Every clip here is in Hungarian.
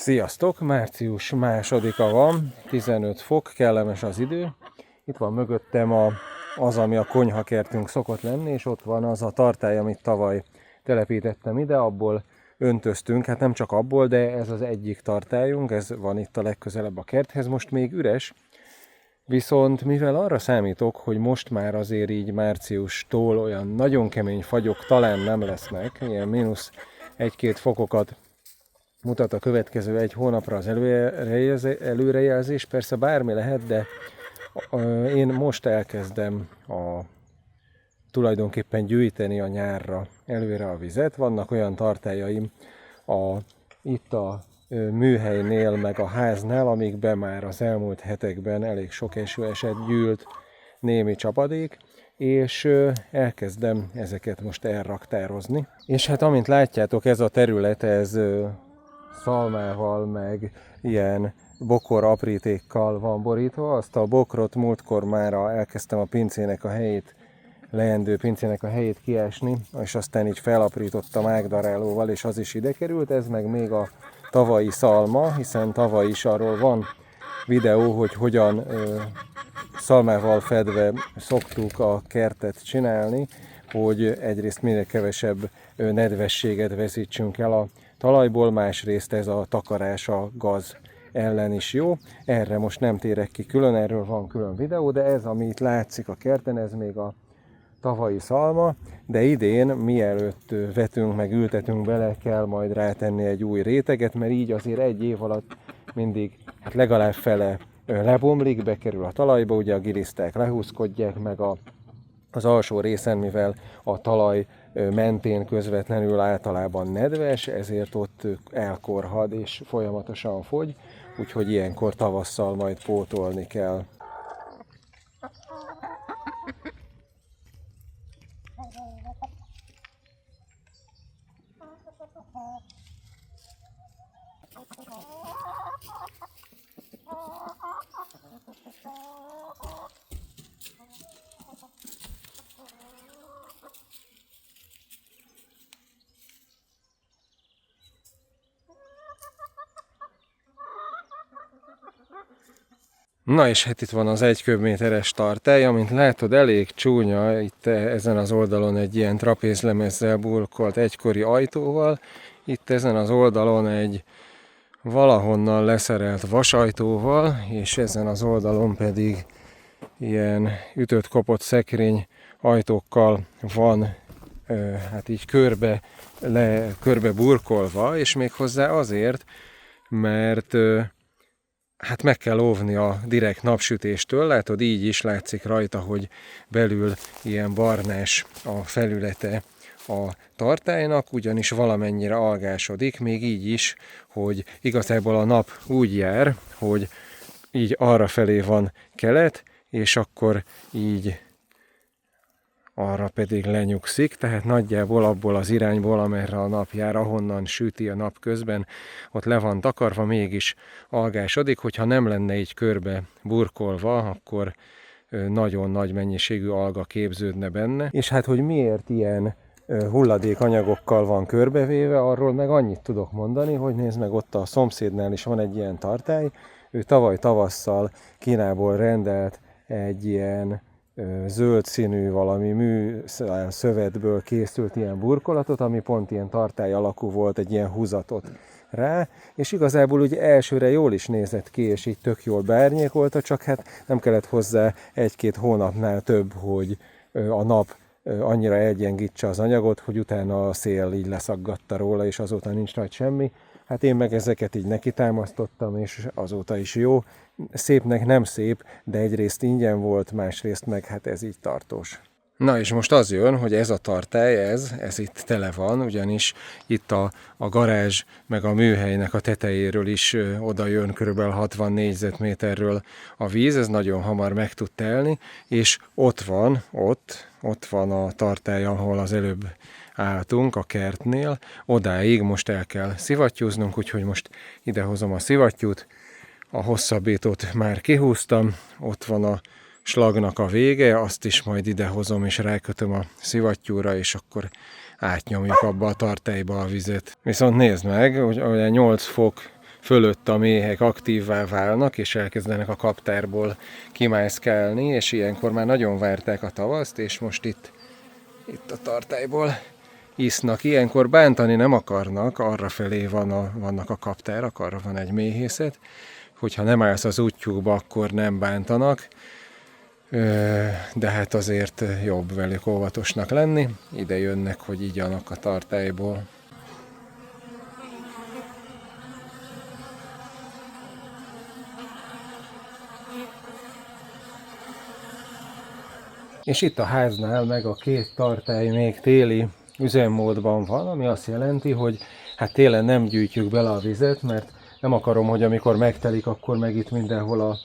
Sziasztok! Március 2-a van, 15 fok, kellemes az idő. Itt van mögöttem az, ami a konyhakertünk szokott lenni, és ott van az a tartály, amit tavaly telepítettem ide, abból öntöztünk, hát nem csak abból, de ez az egyik tartályunk, ez van itt a legközelebb a kerthez, most még üres. Viszont mivel arra számítok, hogy most már azért így márciustól olyan nagyon kemény fagyok talán nem lesznek, ilyen mínusz 1-2 fokokat mutat a következő egy hónapra az előrejelzés, persze bármi lehet, de én most elkezdem tulajdonképpen gyűjteni a nyárra előre a vizet. Vannak olyan tartályaim itt a műhelynél, meg a háznál, amikben már az elmúlt hetekben elég sok eső esett, gyűlt némi csapadék, és elkezdem ezeket most elraktározni. És hát amint látjátok, ez a terület, ez szalmával, meg ilyen bokor aprítékkal van borítva. Azt a bokrot múltkor már elkezdtem a pincének a helyét, leendő pincének a helyét kiásni, és aztán így felaprítottam ágdarálóval, és az is ide került. Ez meg még a tavalyi szalma, hiszen tavaly is arról van videó, hogy hogyan szalmával fedve szoktuk a kertet csinálni, hogy egyrészt minél kevesebb nedvességet veszítsünk el a talajból, másrészt ez a takarás a gaz ellen is jó. Erre most nem térek ki külön, erről van külön videó, de ez, ami itt látszik a kerten, ez még a tavalyi szalma, de idén, mielőtt vetünk meg ültetünk bele, kell majd rátenni egy új réteget, mert így azért egy év alatt mindig legalább fele lebomlik, bekerül a talajba, ugye a giliszták lehúzkodják, meg az alsó részen, mivel a talaj mentén közvetlenül általában nedves, ezért ott elkorhad és folyamatosan fogy, úgyhogy ilyenkor tavasszal majd pótolni kell. Na és hát itt van az 1 köbméteres tartály, amint látod, elég csúnya, itt ezen az oldalon egy ilyen trapézlemezzel burkolt egykori ajtóval, itt ezen az oldalon egy valahonnan leszerelt vasajtóval, és ezen az oldalon pedig ilyen ütött-kopott szekrény ajtókkal van hát így körbe burkolva, és méghozzá azért, mert hát meg kell óvni a direkt napsütéstől. Látod, így is látszik rajta, hogy belül ilyen barnás a felülete a tartálynak, ugyanis valamennyire algásodik, még így is, hogy igazából a nap úgy jár, hogy így arra felé van kelet, és akkor így arra pedig lenyugszik, tehát nagyjából abból az irányból, amerre a nap jár, ahonnan süti a nap közben, ott le van takarva, mégis algásodik. Hogyha nem lenne így körbe burkolva, akkor nagyon nagy mennyiségű alga képződne benne. És hát, hogy miért ilyen hulladékanyagokkal van körbevéve, arról meg annyit tudok mondani, hogy nézd meg, ott a szomszédnál is van egy ilyen tartály, ő tavaly tavasszal Kínából rendelt egy ilyen zöld színű valami műszövetből készült ilyen burkolatot, ami pont ilyen tartály alakú volt, egy ilyen húzatot rá, és igazából ugye elsőre jól is nézett ki, és így tök jól beárnyékolta, csak hát nem kellett hozzá 1-2 hónapnál több, hogy a nap annyira elgyengítse az anyagot, hogy utána a szél így leszaggatta róla, és azóta nincs nagy semmi. Hát én meg ezeket így nekitámasztottam, és azóta is jó. Szépnek nem szép, de egyrészt ingyen volt, másrészt meg hát ez így tartós. Na és most az jön, hogy ez a tartály, ez itt tele van, ugyanis itt a garázs meg a műhelynek a tetejéről is oda jön kb. 60 négyzetméterről a víz, ez nagyon hamar meg tud telni, és ott van a tartály, ahol az előbb álltunk a kertnél, odáig most el kell szivattyúznunk, úgyhogy most idehozom a szivattyút, a hosszabbítót már kihúztam, ott van a slagnak a vége, azt is majd idehozom és rákötöm a szivattyúra, és akkor átnyomjuk abba a tartályba a vizet. Viszont nézd meg, hogy olyan 8 fok fölött a méhek aktívvá válnak, és elkezdenek a kaptárból kimászkálni, és ilyenkor már nagyon várták a tavaszt, és most itt a tartályból isznak. Ilyenkor bántani nem akarnak, arrafelé vannak a kaptárak, arra van egy méhészet, hogyha nem állsz az útjukba, akkor nem bántanak, de hát azért jobb velük óvatosnak lenni. Ide jönnek, hogy igyanak a tartályból. És itt a háznál meg a két tartály még téli üzemmódban van, ami azt jelenti, hogy hát télen nem gyűjtjük bele a vizet, mert nem akarom, hogy amikor megtelik, akkor meg itt mindenhol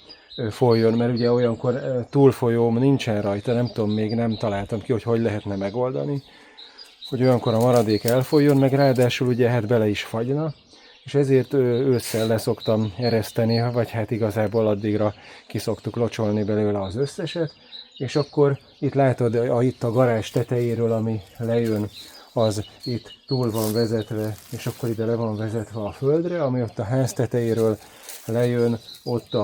folyjon, mert ugye olyankor túlfolyóm nincsen rajta, nem tudom, még nem találtam ki, hogy lehetne megoldani, hogy olyankor a maradék elfolyjon, meg ráadásul ugye hát bele is fagyna, és ezért ősszel leszoktam ereszteni, vagy hát igazából addigra kiszoktuk locsolni belőle az összeset, és akkor itt látod, itt a garázs tetejéről, ami lejön, az itt túl van vezetve, és akkor ide le van vezetve a földre, ami ott a ház tetejéről lejön, ott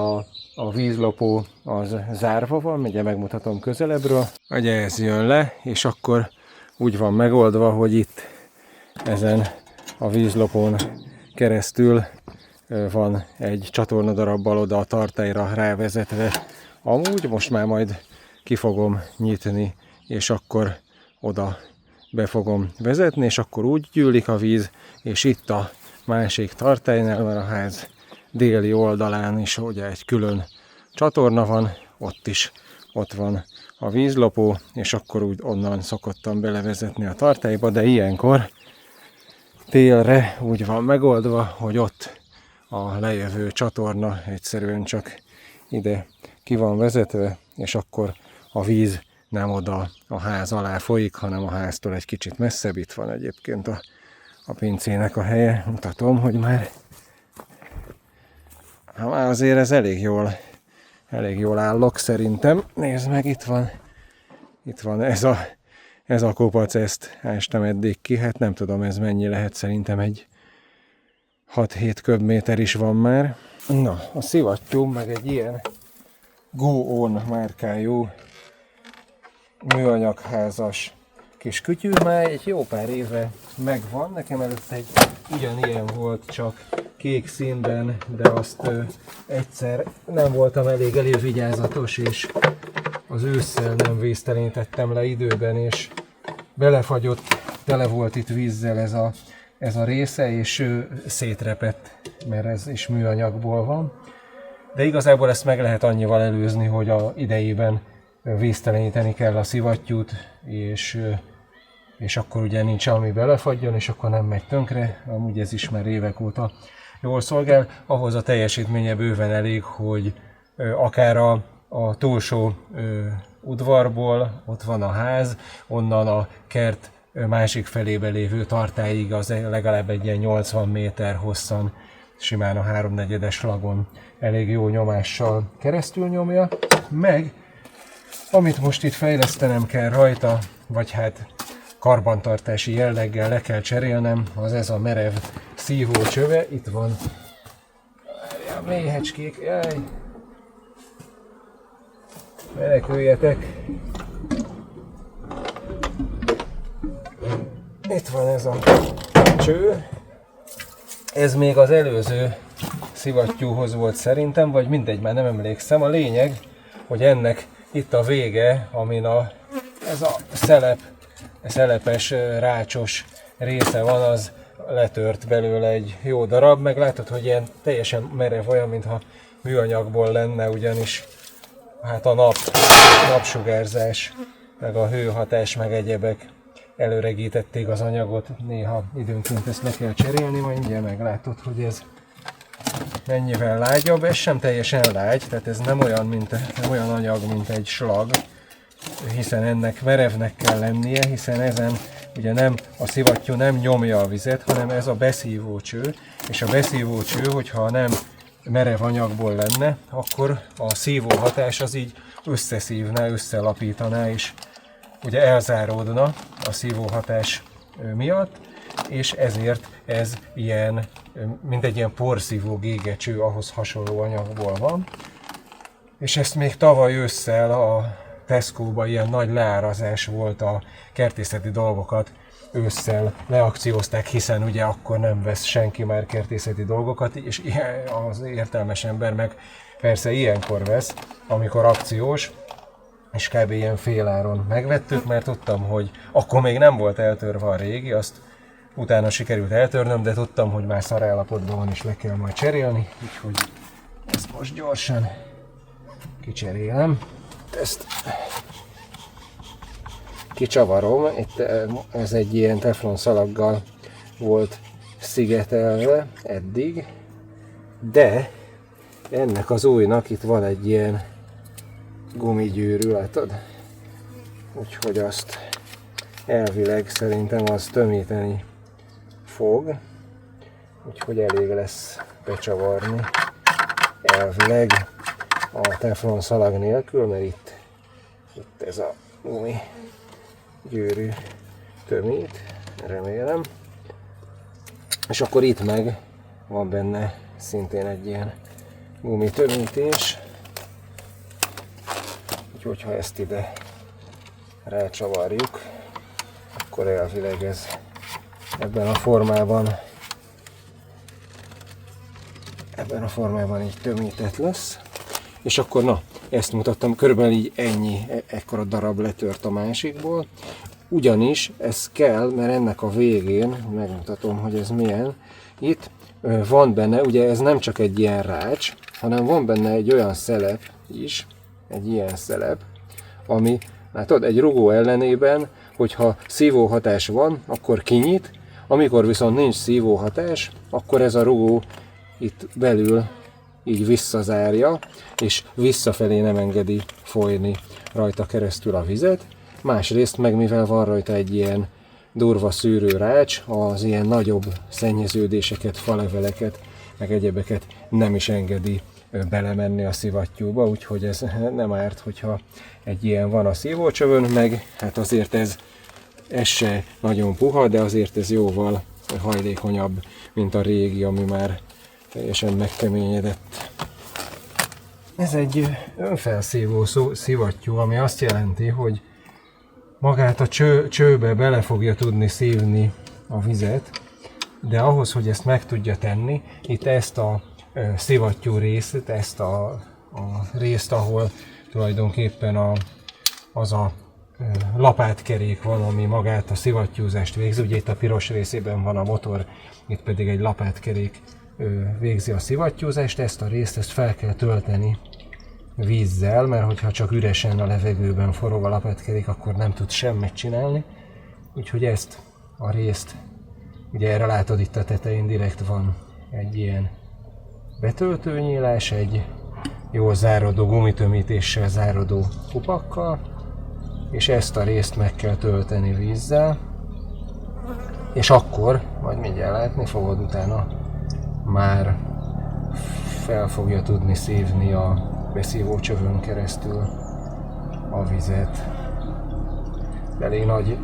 a vízlopó az zárva van, ugye megmutatom közelebbről, ugye ez jön le, és akkor úgy van megoldva, hogy itt ezen a vízlopón keresztül van egy csatornadarabbal oda a tartályra rávezetve. Amúgy most már majd ki fogom nyitni, és akkor oda be fogom vezetni, és akkor úgy gyűlik a víz, és itt a másik tartálynál, mert a ház déli oldalán is ugye egy külön csatorna van, ott van a vízlopó, és akkor úgy onnan szokottam belevezetni a tartályba, de ilyenkor télre úgy van megoldva, hogy ott a lejövő csatorna egyszerűen csak ide ki van vezetve, és akkor a víz nem oda a ház alá folyik, hanem a háztól egy kicsit messzebb. Itt van egyébként a pincének a helye. Mutatom, hogy már azért ez elég jól állok szerintem. Nézd meg, itt van ez a kopac, ezt ástam eddig ki. Hát nem tudom, ez mennyi lehet, szerintem egy 6-7 köbméter is van már. Na, a szivattyú meg egy ilyen Go-On márkájú műanyagházas kis kütyű, már egy jó pár éve megvan. Nekem előtt egy ugyanilyen volt, csak kék színben, de azt egyszer nem voltam elég elővigyázatos, és az ősszel nem víztelenítettem le időben, és belefagyott, tele volt itt vízzel ez a része, és szétrepett, mert ez is műanyagból van. De igazából ezt meg lehet annyival előzni, hogy a idejében vízteleníteni kell a szivattyút, és akkor ugye nincs ami belefagyjon, és akkor nem megy tönkre. Amúgy ez is már évek óta jól szolgál. Ahhoz a teljesítménye bőven elég, hogy akár a túlsó udvarból, ott van a ház, onnan a kert másik felébe lévő tartályig az legalább egy ilyen 80 méter hosszan, simán a 3/4-es lagon elég jó nyomással keresztül nyomja, meg amit most itt fejlesztenem kell rajta, vagy hát karbantartási jelleggel le kell cserélnem, az ez a merev szívócsöve. Itt van a méhecskék, jaj, meneküljetek. Itt van ez a cső, ez még az előző szivattyúhoz volt szerintem, vagy mindegy, már nem emlékszem. A lényeg, hogy ennek itt a vége, amin ez a szelepes, rácsos része van, az letört belőle egy jó darab, meg látod, hogy ilyen teljesen merev, olyan, mintha műanyagból lenne, ugyanis hát a napsugárzás, meg a hőhatás, meg egyebek előregítették az anyagot. Néha időnként ezt le kell cserélni, majd mindjárt meglátod, hogy ez mennyivel lágyabb. Ez sem teljesen lágy, tehát ez nem olyan anyag, mint egy slag, hiszen ennek merevnek kell lennie, hiszen ezen ugye nem a szivattyú nem nyomja a vizet, hanem ez a beszívó cső, és a beszívó cső, hogyha nem merev anyagból lenne, akkor a szívó hatás az így összeszívná, összelapítaná, és ugye elzáródna a szívó hatás miatt, és ezért ez ilyen, mint egy ilyen porszívó gégecső, ahhoz hasonló anyagból van. És ezt még tavaly ősszel a Tesco-ba ilyen nagy leárazás volt, a kertészeti dolgokat ősszel leakciózták, hiszen ugye akkor nem vesz senki már kertészeti dolgokat, és az értelmes ember meg persze ilyenkor vesz, amikor akciós, és kb. Ilyen féláron megvettük, mert tudtam, hogy akkor még nem volt eltörve a régi, azt utána sikerült eltörnöm, de tudtam, hogy már szarállapotban van, és le kell majd cserélni, úgyhogy ezt most gyorsan kicserélem. Ezt kicsavarom, itt ez egy ilyen teflon szalaggal volt szigetelve eddig, de ennek az újnak itt van egy ilyen gumigyűrű, látod? Úgyhogy azt elvileg szerintem az tömíteni fog, úgyhogy elég lesz becsavarni elvileg a teflon szalag nélkül, mert itt ez a gumi gyűrű tömít, remélem. És akkor itt meg van benne szintén egy ilyen gumi tömítés. Úgyhogy ha ezt ide rácsavarjuk, akkor elvileg ez ebben a formában így tömített lesz. És akkor na, ezt mutattam, körülbelül így ennyi, ekkora darab letört a másikból. Ugyanis ez kell, mert ennek a végén, megmutatom, hogy ez milyen, itt van benne, ugye ez nem csak egy ilyen rács, hanem van benne egy olyan szelep is, egy ilyen szelep, ami, látod, egy rugó ellenében, hogyha szívóhatás van, akkor kinyit, amikor viszont nincs szívóhatás, akkor ez a rugó itt belül így visszazárja, és visszafelé nem engedi folyni rajta keresztül a vizet. Másrészt meg, mivel van rajta egy ilyen durva szűrőrács, az ilyen nagyobb szennyeződéseket, faleveleket, meg egyebeket nem is engedi belemenni a szivattyúba, úgyhogy ez nem árt, hogyha egy ilyen van a szívócsövön, meg hát azért ez se nagyon puha, de azért ez jóval hajlékonyabb, mint a régi, ami már teljesen megkeményedett. Ez egy önfelszívó szivattyú, ami azt jelenti, hogy magát a csőbe bele fogja tudni szívni a vizet, de ahhoz, hogy ezt meg tudja tenni, itt ezt a szivattyú részt, ezt a részt, ahol tulajdonképpen az a lapátkerék van, ami magát a szivattyúzást végzi. Ugye itt a piros részében van a motor, itt pedig egy lapátkerék végzi a szivattyúzást. Ezt a részt fel kell tölteni vízzel, mert hogyha csak üresen a levegőben forog a lapátkerék, akkor nem tud semmit csinálni. Úgyhogy ezt a részt, ugye erre látod, itt a tetején direkt van egy ilyen betöltőnyílás, egy jó zárodó gumitömítéssel zárodó kupakkal, és ezt a részt meg kell tölteni vízzel, és akkor, majd mindjárt látni fogod, utána már fel fogja tudni szívni a beszívócsövön keresztül a vizet. Elég nagy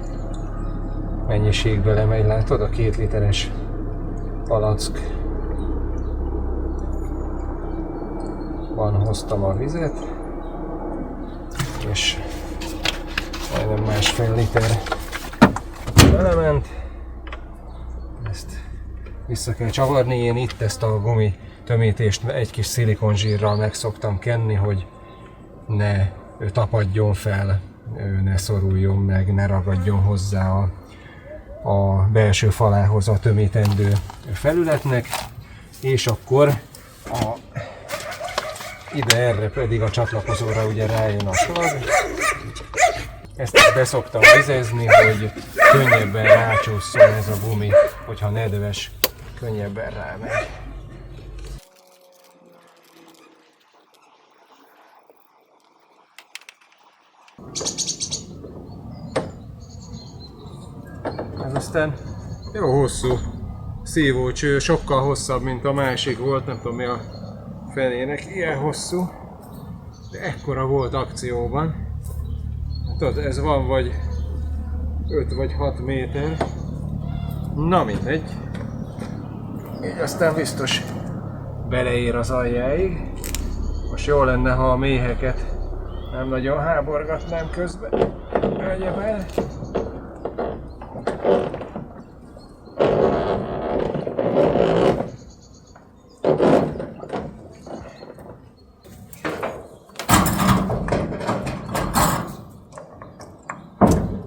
mennyiségbe lemegy, látod, a 2 literes palack. Hoztam a vizet, és majdnem 1,5 liter belement. Ezt vissza kell csavarni. Én itt ezt a gumi tömítést egy kis szilikonzsírral meg szoktam kenni, hogy ne tapadjon fel, ne szoruljon meg, ne ragadjon hozzá a belső falához a tömítendő felületnek, és akkor ide erre pedig a csatlakozóra ugye rájön a slag. Ezt be szoktam vizezni, hogy könnyebben rácsúszson ez a gumi, hogyha nedves, könnyebben rámegy. Ez aztán jó hosszú szívócső, sokkal hosszabb, mint a másik volt, nem tudom mi a fenének, ilyen hosszú, de ekkora volt akcióban. Tudod, ez van vagy 5 vagy 6 méter, Na mindegy. Így aztán biztos beleér az aljáig. Most jó lenne, ha a méheket nem nagyon háborgatnám közben. Vegye be.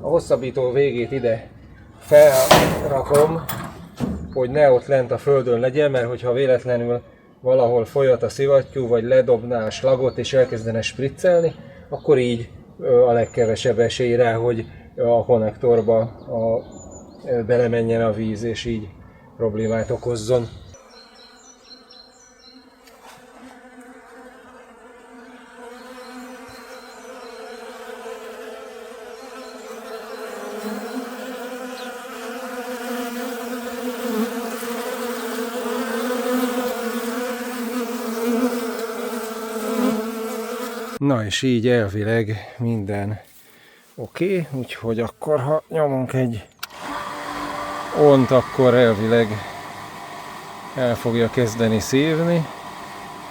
A hosszabbító végét ide felrakom, hogy ne ott lent a földön legyen, mert hogyha véletlenül valahol folyat a szivattyú, vagy ledobná a slagot és elkezdene spriccelni, akkor így a legkevesebb esély rá, hogy a konnektorba belemenjen a víz, és így problémát okozzon. Na és így elvileg minden oké, úgyhogy akkor ha nyomunk egy ont, akkor elvileg el fogja kezdeni szívni,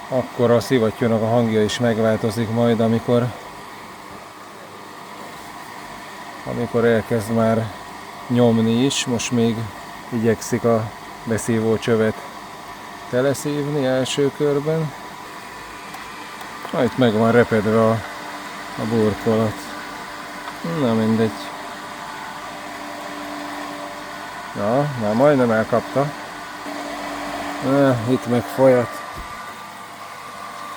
akkor a szivattyúnak a hangja is megváltozik majd, amikor elkezd már nyomni is. Most még igyekszik a beszívó csövet teleszívni első körben. Na, itt meg van repedve a burkolat. Na mindegy. Na, már majdnem elkapta. Itt meg folyat.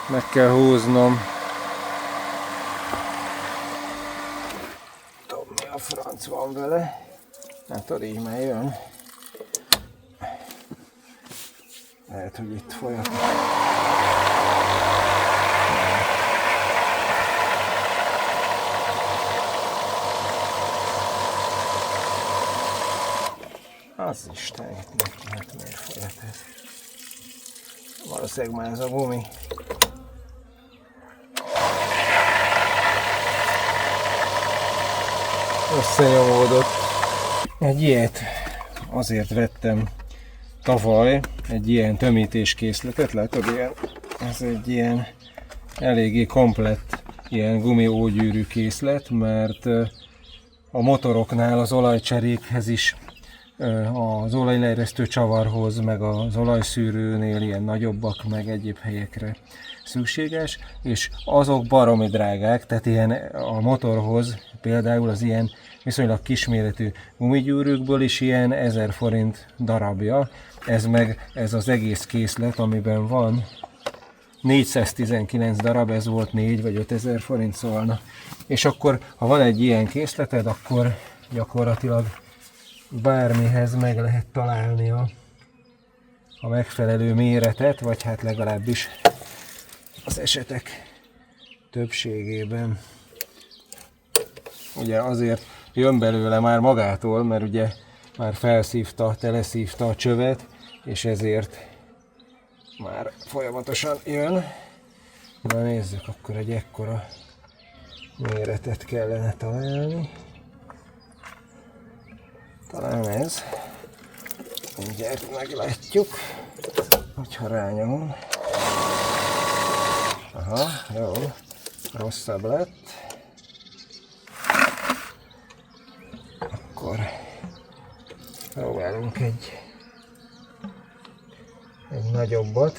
Meg kell húznom. Tudom, mi a franc van vele. Hát így már jön. Lehet, hogy itt folyat. Az Isten, hát miért folyat ez? Valószínűleg már ez a gumi. Összenyomódott. Egy ilyet azért vettem tavaly, egy ilyen tömítéskészletet, látod, ez egy ilyen eléggé komplett ilyen gumiógyűrű készlet, mert a motoroknál az olajcserékhez is, az olajleeresztő csavarhoz, meg az olajszűrőnél ilyen nagyobbak, meg egyéb helyekre szükséges, és azok baromi drágák, tehát ilyen a motorhoz például az ilyen viszonylag kisméretű gumigyűrűkből is ilyen 1000 forint darabja, ez az egész készlet, amiben van 419 darab, ez volt 4 vagy 5000 forint szólna. És akkor, ha van egy ilyen készleted, akkor gyakorlatilag bármihez meg lehet találni a megfelelő méretet, vagy hát legalábbis az esetek többségében. Ugye azért jön belőle már magától, mert ugye már felszívta, teleszívta a csövet, és ezért már folyamatosan jön. Na nézzük, akkor egy ekkora méretet kellene találni. Talán ez. Mindjárt meglátjuk, hogyha rányomom. Aha, jó. Rosszabb lett. Akkor próbálunk egy nagyobbat.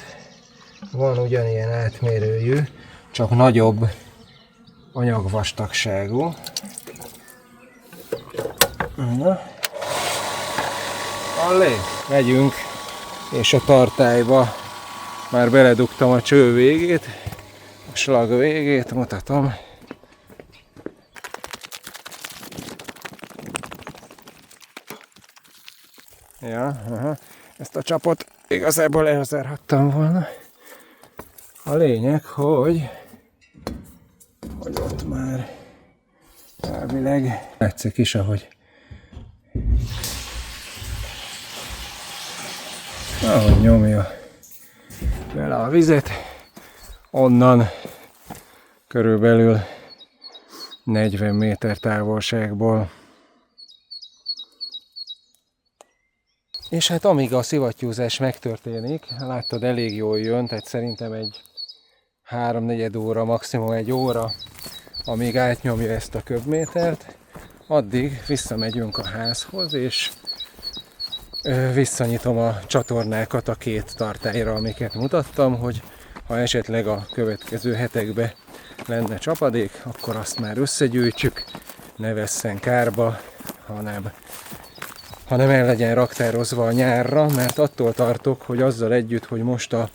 Van ugyanilyen átmérőjű, csak nagyobb anyagvastagságú. Na. Allé, megyünk, és a tartályba már beledugtam a cső végét, a slag végét, mutatom. Ja, aha. Ezt a csapot igazából elzárhattam volna. A lényeg, hogy ott már elvileg látszik is, ahogy nyomja vele a vizet. Onnan körülbelül 40 méter távolságból. És hát amíg a szivattyúzás megtörténik, láttad, elég jól jön, tehát szerintem egy 3-4 óra, maximum 1 óra, amíg átnyomja ezt a köbmétert, addig visszamegyünk a házhoz, és visszanyitom a csatornákat a 2 tartályra, amiket mutattam, hogy ha esetleg a következő hetekben lenne csapadék, akkor azt már összegyűjtsük, ne vesszen kárba, hanem el legyen raktározva a nyárra, mert attól tartok, hogy azzal együtt, hogy most a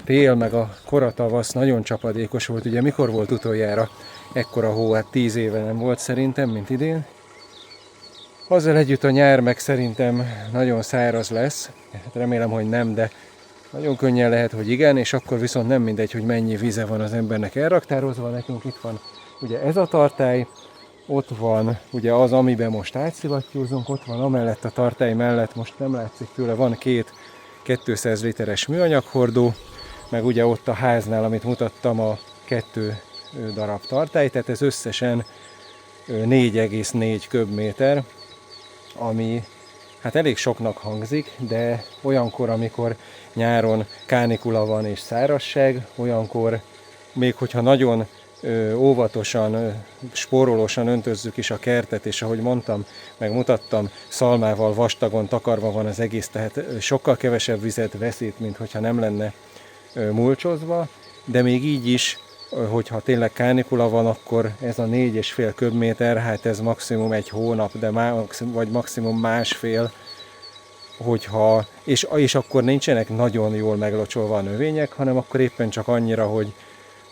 tél meg a koratavasz nagyon csapadékos volt, ugye mikor volt utoljára ekkora hó, hát 10 éve nem volt szerintem, mint idén. Azzal együtt a nyár meg szerintem nagyon száraz lesz, hát remélem, hogy nem, de nagyon könnyen lehet, hogy igen, és akkor viszont nem mindegy, hogy mennyi víze van az embernek elraktározva. Nekünk itt van ugye ez a tartály, ott van ugye az, amiben most átszivattyúzunk, ott van amellett a tartály mellett, most nem látszik tőle, van 2 200 literes műanyaghordó, meg ugye ott a háznál, amit mutattam, a 2 darab tartály, tehát ez összesen 4,4 köbméter, ami hát elég soknak hangzik, de olyankor, amikor nyáron kánikula van és szárazság, olyankor, még hogyha nagyon óvatosan, spórolósan öntözzük is a kertet, és ahogy mondtam, megmutattam, szalmával vastagon takarva van az egész, tehát sokkal kevesebb vizet veszít, mint hogyha nem lenne mulcsozva, de még így is, hogyha tényleg kánikula van, akkor ez a 4,5 köbméter, hát ez maximum 1 hónap, de vagy maximum 1,5, hogyha, és akkor nincsenek nagyon jól meglocsolva a növények, hanem akkor éppen csak annyira,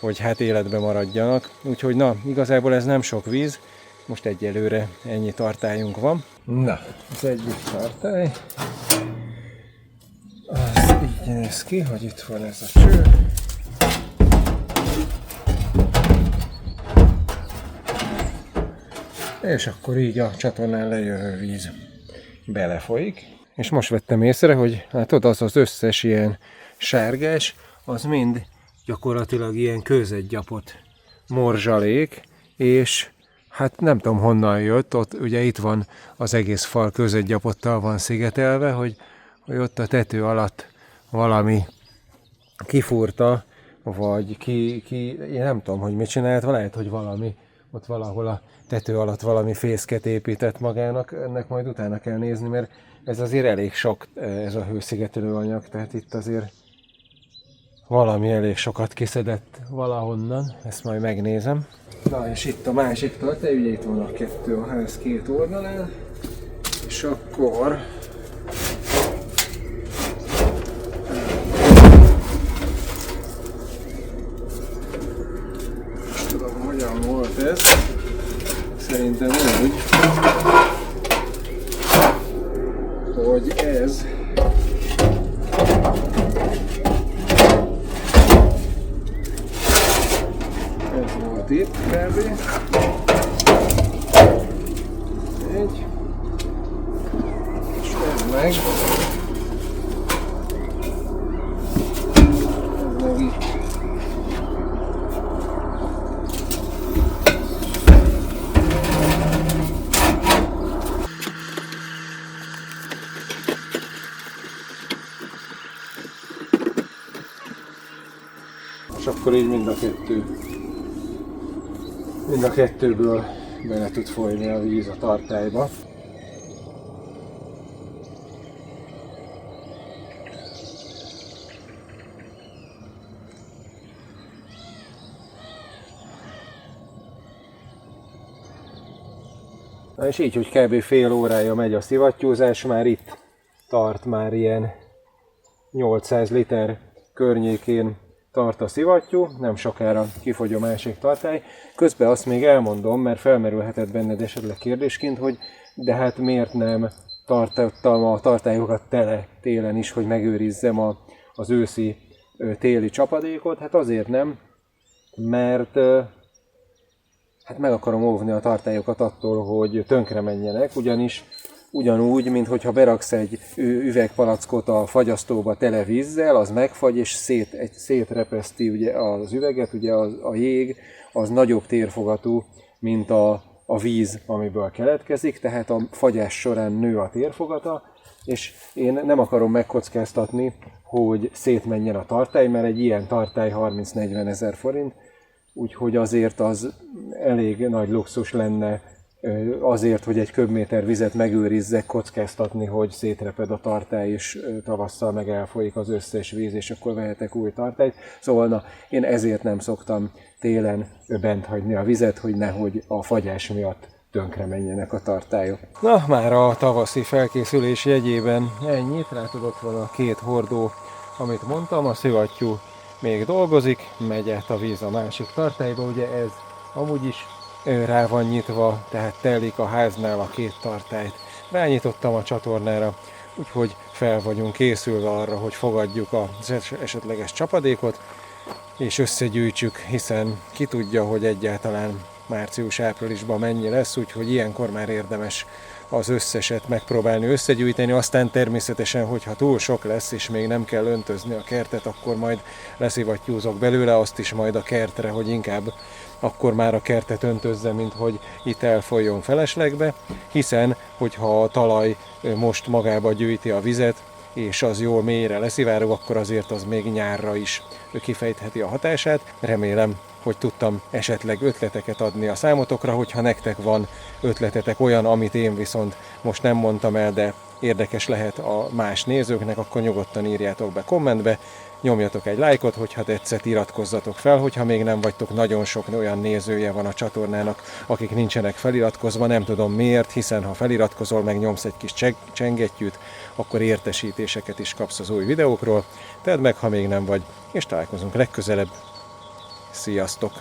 hogy hát életbe maradjanak. Úgyhogy na, igazából ez nem sok víz, most egyelőre ennyi tartályunk van. Na, az egyik tartály, az így néz ki, hogy itt van ez a cső. És akkor így a csatornán lejövő víz belefolyik. És most vettem észre, hogy látod, az összes ilyen sárgás, az mind gyakorlatilag ilyen kőzetgyapot morzsalék, és hát nem tudom honnan jött, ott ugye itt van az egész fal kőzetgyapottal van szigetelve, hogy ott a tető alatt valami kifúrta, vagy én nem tudom, hogy mit csinált, lehet, hogy valami ott valahol a tető alatt valami fészket épített magának, ennek majd utána kell nézni, mert ez azért elég sok, ez a hőszigetelő anyag, tehát itt azért valami elég sokat kiszedett valahonnan, ezt majd megnézem. Na és itt a másik tartály, ugye itt van a ház 2 oldalán, és akkor most tudom, hogyan volt ez, szerintem úgy, hogy ez volt itt kb. Egy, és ez meg itt. És akkor így mind a kettőből bele tud folyni a víz a tartályba. Na és így, hogy kb. Fél órája megy a szivattyúzás, már itt tart, már ilyen 800 liter környékén tart a szivattyú, nem sokára kifogy a másik tartály. Közben azt még elmondom, mert felmerülhetett benned esetleg kérdésként, hogy de hát miért nem tartottam a tartályokat tele télen is, hogy megőrizzem az őszi téli csapadékot. Hát azért nem, mert hát meg akarom óvni a tartályokat attól, hogy tönkre menjenek, ugyanúgy, mint hogyha beraksz egy üvegpalackot a fagyasztóba tele vízzel, az megfagy és szétrepeszti ugye az üveget, ugye a jég az nagyobb térfogatú, mint a víz, amiből keletkezik, tehát a fagyás során nő a térfogata, és én nem akarom megkockáztatni, hogy szétmenjen a tartály, mert egy ilyen tartály 30-40 ezer forint, úgyhogy azért az elég nagy luxus lenne azért, hogy egy köbméter vizet megőrizzek, kockáztatni, hogy szétreped a tartály, és tavasszal meg elfolyik az összes víz, és akkor vehetek új tartályt. Szóval na, én ezért nem szoktam télen bent hagyni a vizet, hogy nehogy a fagyás miatt tönkre menjenek a tartályok. Na, már a tavaszi felkészülés jegyében ennyit, látod, ott van a 2 hordó, amit mondtam, a szivattyú még dolgozik, megy át a víz a másik tartályba, ugye ez amúgy is rá van nyitva, tehát telik a háznál a 2 tartályt. Rányitottam a csatornára, úgyhogy fel vagyunk készülve arra, hogy fogadjuk az esetleges csapadékot, és összegyűjtsük, hiszen ki tudja, hogy egyáltalán március-áprilisban mennyi lesz, úgyhogy ilyenkor már érdemes az összeset megpróbálni összegyűjteni, aztán természetesen, hogyha túl sok lesz, és még nem kell öntözni a kertet, akkor majd leszivattyúzok belőle, azt is majd a kertre, hogy inkább akkor már a kertet öntözze, mint hogy itt elfolyjon feleslegbe, hiszen, hogyha a talaj most magába gyűjti a vizet, és az jól mélyre leszivárog, akkor azért az még nyárra is kifejtheti a hatását. Remélem, hogy tudtam esetleg ötleteket adni a számotokra, hogyha nektek van ötletetek olyan, amit én viszont most nem mondtam el, de érdekes lehet a más nézőknek, akkor nyugodtan írjátok be kommentbe, nyomjatok egy lájkot, hogyha tetszett, iratkozzatok fel, hogyha még nem vagytok, nagyon sok olyan nézője van a csatornának, akik nincsenek feliratkozva, nem tudom miért, hiszen ha feliratkozol, meg nyomsz egy kis csengettyűt, akkor értesítéseket is kapsz az új videókról. Tedd meg, ha még nem vagy, és találkozunk legközelebb. Sziasztok!